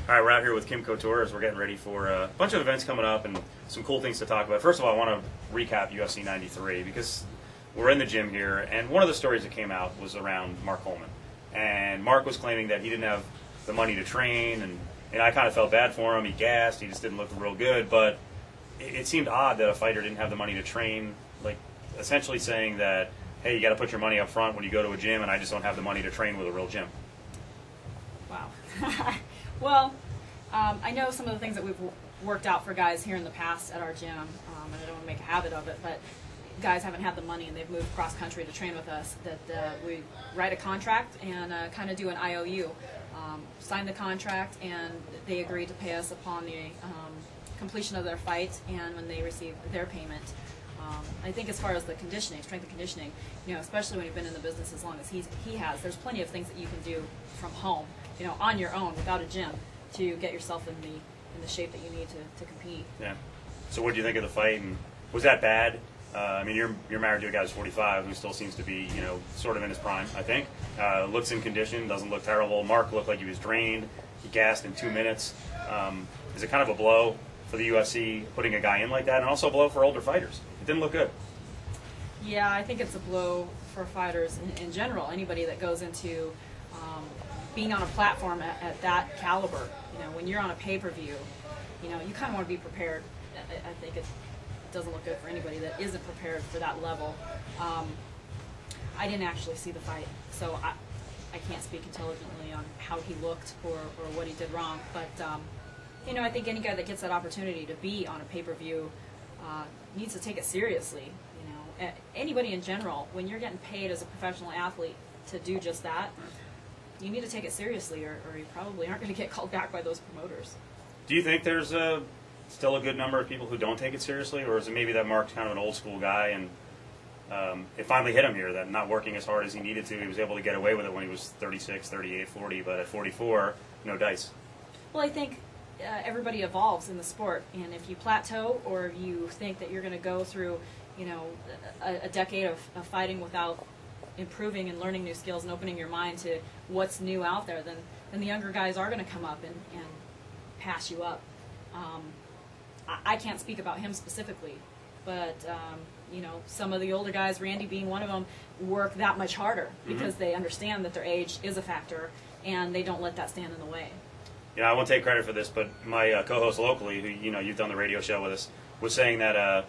All right, we're out here with Kim Couture as we're getting ready for a bunch of events coming up and some cool things to talk about. First of all, I want to recap UFC 93 because we're in the gym here, and one of the stories that came out was around Mark Coleman. And Mark was claiming that he didn't have the money to train, and I kind of felt bad for him. He gassed, he just didn't look real good, but it seemed odd that a fighter didn't have the money to train, like essentially saying that, hey, you got to put your money up front when you go to a gym, and I just don't have the money to train with a real gym. Wow. Well, I know some of the things that we've worked out for guys here in the past at our gym, and I don't want to make a habit of it, but guys haven't had the money and they've moved cross-country to train with us, that we write a contract and kind of do an IOU. Sign the contract, and they agree to pay us upon the completion of their fight and when they receive their payment. I think as far as the conditioning, strength and conditioning, especially when you've been in the business as long as he has, there's plenty of things that you can do from home, on your own without a gym to get yourself in the shape that you need to compete. Yeah. So what do you think of the fight, and was that bad? I mean, you're married to a guy who's 45 who still seems to be, sort of in his prime, I think. Looks in condition, doesn't look terrible. Mark looked like he was drained. He gassed in 2 minutes. Is it kind of a blow for the UFC putting a guy in like that, and also a blow for older fighters? It didn't look good. Yeah, I think it's a blow for fighters in general. Anybody that goes into being on a platform at that caliber, when you're on a pay-per-view, you kind of want to be prepared. I think it doesn't look good for anybody that isn't prepared for that level. I didn't actually see the fight, so I can't speak intelligently on how he looked or what he did wrong. But I think any guy that gets that opportunity to be on a pay-per-view needs to take it seriously. Anybody in general, when you're getting paid as a professional athlete to do just that, you need to take it seriously, or you probably aren't going to get called back by those promoters. Do you think there's still a good number of people who don't take it seriously, or is it maybe that Mark's kind of an old school guy and it finally hit him here that not working as hard as he needed to, he was able to get away with it when he was 36, 38, 40, but at 44, no dice? Well, I think everybody evolves in the sport, and if you plateau or you think that you're going to go through a decade of fighting without improving and learning new skills and opening your mind to what's new out there, then the younger guys are going to come up and pass you up. I can't speak about him specifically, but some of the older guys, Randy being one of them, work that much harder because they understand that their age is a factor and they don't let that stand in the way. I won't take credit for this, but my co-host locally, who you've done the radio show with us, was saying that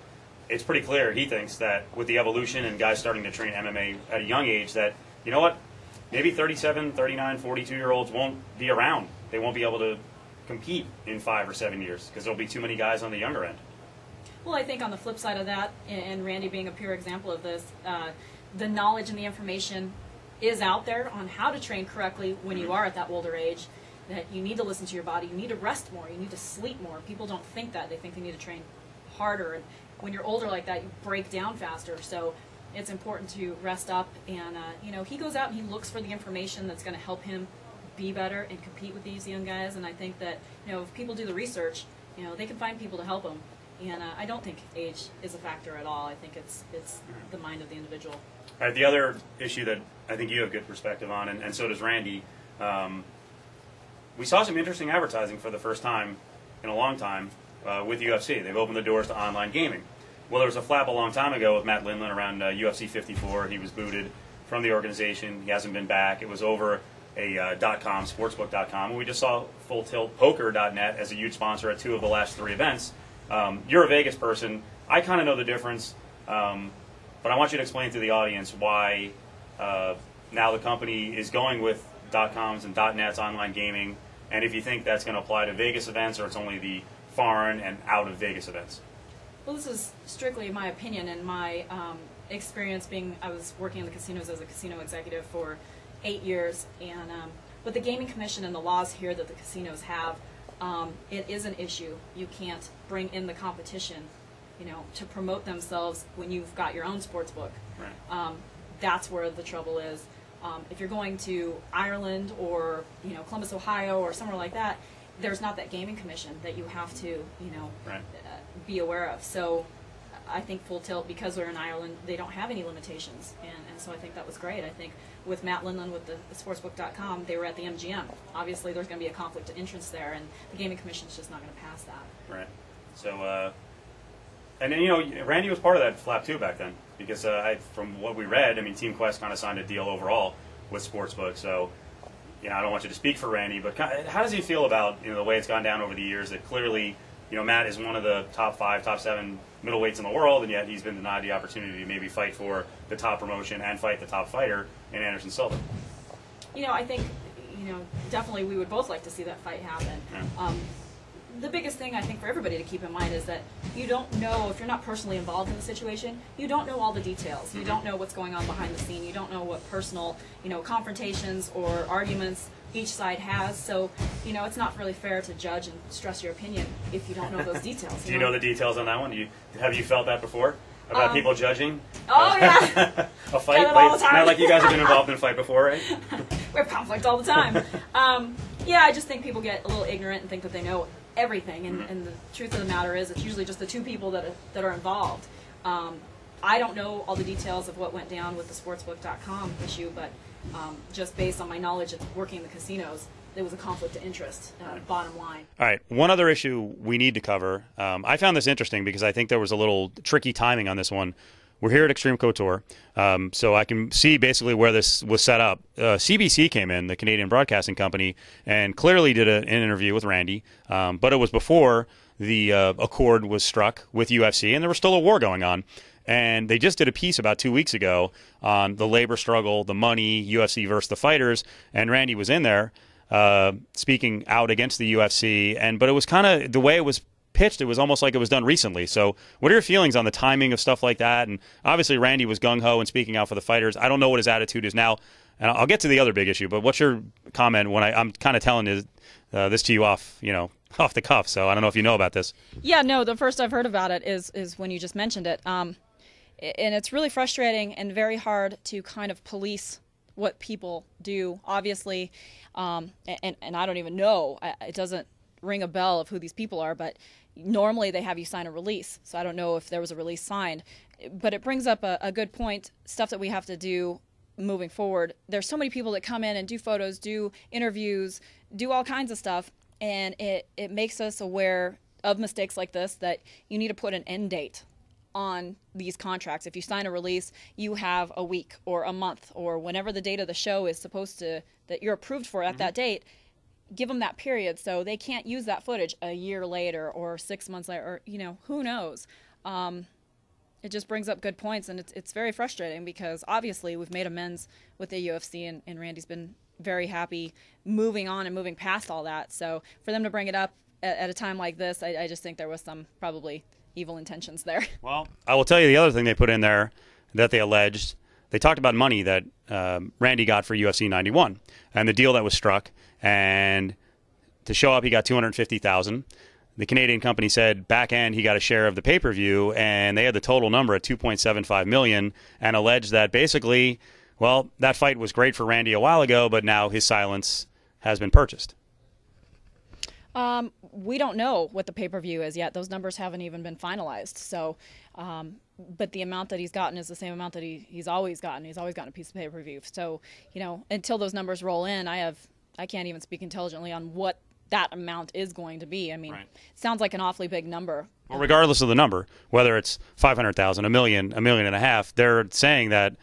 it's pretty clear, he thinks, that with the evolution and guys starting to train MMA at a young age, that, maybe 37, 39, 42-year-olds won't be around. They won't be able to compete in 5 or 7 years because there'll be too many guys on the younger end. Well, I think on the flip side of that, and Randy being a pure example of this, the knowledge and the information is out there on how to train correctly when you are at that older age, that you need to listen to your body, you need to rest more, you need to sleep more. People don't think that. They think they need to train harder, and when you're older like that, you break down faster. So it's important to rest up, and he goes out and he looks for the information that's going to help him be better and compete with these young guys. And I think that if people do the research, they can find people to help them. And I don't think age is a factor at all. I think it's the mind of the individual. All right, the other issue that I think you have good perspective on, and so does Randy, we saw some interesting advertising for the first time in a long time with UFC. They've opened the doors to online gaming. Well, there was a flap a long time ago with Matt Lindland around UFC 54. He was booted from the organization. He hasn't been back. It was over a .com, sportsbook.com, and we just saw FullTiltPoker.net as a huge sponsor at 2 of the last 3 events. You're a Vegas person. I kind of know the difference, but I want you to explain to the audience why now the company is going with .coms and .nets online gaming, and if you think that's going to apply to Vegas events or it's only the foreign and out of Vegas events. Well, this is strictly my opinion and my experience I was working in the casinos as a casino executive for 8 years, and with the Gaming Commission and the laws here that the casinos have, it is an issue. You can't bring in the competition, to promote themselves when you've got your own sports book. Right. That's where the trouble is. If you're going to Ireland or Columbus, Ohio, or somewhere like that, there's not that gaming commission that you have to right. Be aware of. So I think Full Tilt, because they're in Ireland, they don't have any limitations, and so I think that was great. I think with Matt Lindland with the sportsbook.com, they were at the MGM. Obviously, there's going to be a conflict of interest there, and the Gaming Commission's just not going to pass that. Right. So, and then, you know, Randy was part of that flap too back then, because from what we read, I mean, Team Quest kind of signed a deal overall with Sportsbook. So, you know, I don't want you to speak for Randy, but how does he feel about, you know, the way it's gone down over the years? That clearly, you know, Matt is one of the top 5, top 7 middleweights in the world, and yet he's been denied the opportunity to maybe fight for the top promotion and fight the top fighter in Anderson Silva. You know, I think, you know, definitely we would both like to see that fight happen. Yeah. The biggest thing I think for everybody to keep in mind is that you don't know, if you're not personally involved in the situation, you don't know all the details. You don't know what's going on behind the scene. You don't know what personal, you know, confrontations or arguments each side has. So, you know, it's not really fair to judge and stress your opinion if you don't know those details. Do you know the details on that one? Have you felt that before? About people judging? Oh, yeah. A fight? All the time. Not like you guys have been involved in a fight before, right? We have conflict all the time. Yeah, I just think people get a little ignorant and think that they know everything, and the truth of the matter is it's usually just the two people that are involved. I don't know all the details of what went down with the sportsbook.com issue, but just based on my knowledge of working in the casinos, there was a conflict of interest, bottom line. All right, one other issue we need to cover. I found this interesting because I think there was a little tricky timing on this one. We're here at Extreme Couture, so I can see basically where this was set up. CBC came in, the Canadian Broadcasting Company, and clearly did an interview with Randy, but it was before the accord was struck with UFC, and there was still a war going on. And they just did a piece about 2 weeks ago on the labor struggle, the money, UFC versus the fighters, and Randy was in there speaking out against the UFC, but it was kind of the way it was pitched, it was almost like it was done recently. So what are your feelings on the timing of stuff like that? And obviously Randy was gung-ho and speaking out for the fighters. I don't know what his attitude is now, and I'll get to the other big issue, but what's your comment when I'm kind of telling this to you off the cuff, so I don't know if you know about this. Yeah, no, the first I've heard about it is when you just mentioned it. And it's really frustrating and very hard to kind of police what people do, obviously, and I don't even know. It doesn't ring a bell of who these people are, but normally they have you sign a release, so I don't know if there was a release signed. But it brings up a good point, stuff that we have to do moving forward. There's so many people that come in and do photos, do interviews, do all kinds of stuff, and it makes us aware of mistakes like this, that you need to put an end date on these contracts. If you sign a release, you have a week or a month or whenever the date of the show is supposed to, that you're approved for at that date. Give them that period so they can't use that footage a year later or 6 months later, or who knows. It just brings up good points, and it's very frustrating because obviously we've made amends with the UFC, and Randy's been very happy moving on and moving past all that. So for them to bring it up at a time like this, I just think there was some probably evil intentions there. Well, I will tell you the other thing they put in there that they alleged. They talked about money that Randy got for UFC 91 and the deal that was struck. And to show up, he got $250,000. The Canadian company said back end he got a share of the pay-per-view, and they had the total number at $2.75 million, and alleged that basically, well, that fight was great for Randy a while ago, but now his silence has been purchased. We don't know what the pay-per-view is yet. Those numbers haven't even been finalized. So, but the amount that he's gotten is the same amount that he's always gotten. He's always gotten a piece of pay-per-view. So, until those numbers roll in, I can't even speak intelligently on what that amount is going to be. I mean, It sounds like an awfully big number. Well, regardless of the number, whether it's $500,000, $1 million, $1.5 million, they're saying that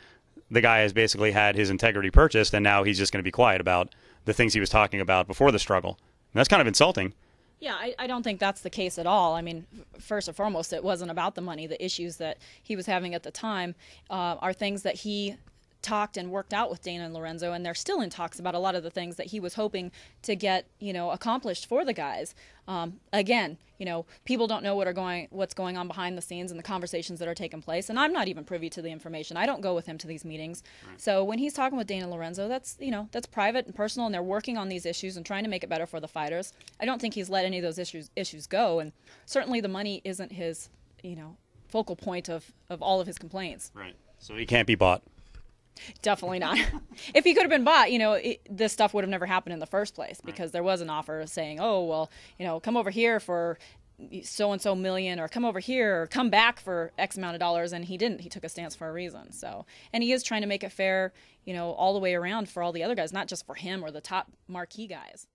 the guy has basically had his integrity purchased, and now he's just going to be quiet about the things he was talking about before the struggle. And that's kind of insulting. Yeah, I don't think that's the case at all. I mean, first and foremost, it wasn't about the money. The issues that he was having at the time are things that he talked and worked out with Dana and Lorenzo, and they're still in talks about a lot of the things that he was hoping to get, accomplished for the guys. Again, people don't know what's going on behind the scenes and the conversations that are taking place, and I'm not even privy to the information. I don't go with him to these meetings. Right. So when he's talking with Dana and Lorenzo, that's private and personal, and they're working on these issues and trying to make it better for the fighters. I don't think he's let any of those issues go, and certainly the money isn't his, focal point of all of his complaints. Right. So he can't be bought. Definitely not. If he could have been bought, this stuff would have never happened in the first place, because there was an offer saying, oh, well, come over here for so and so million, or come over here, or come back for X amount of dollars, and he didn't. He took a stance for a reason. So, and he is trying to make it fair, all the way around for all the other guys, not just for him or the top marquee guys.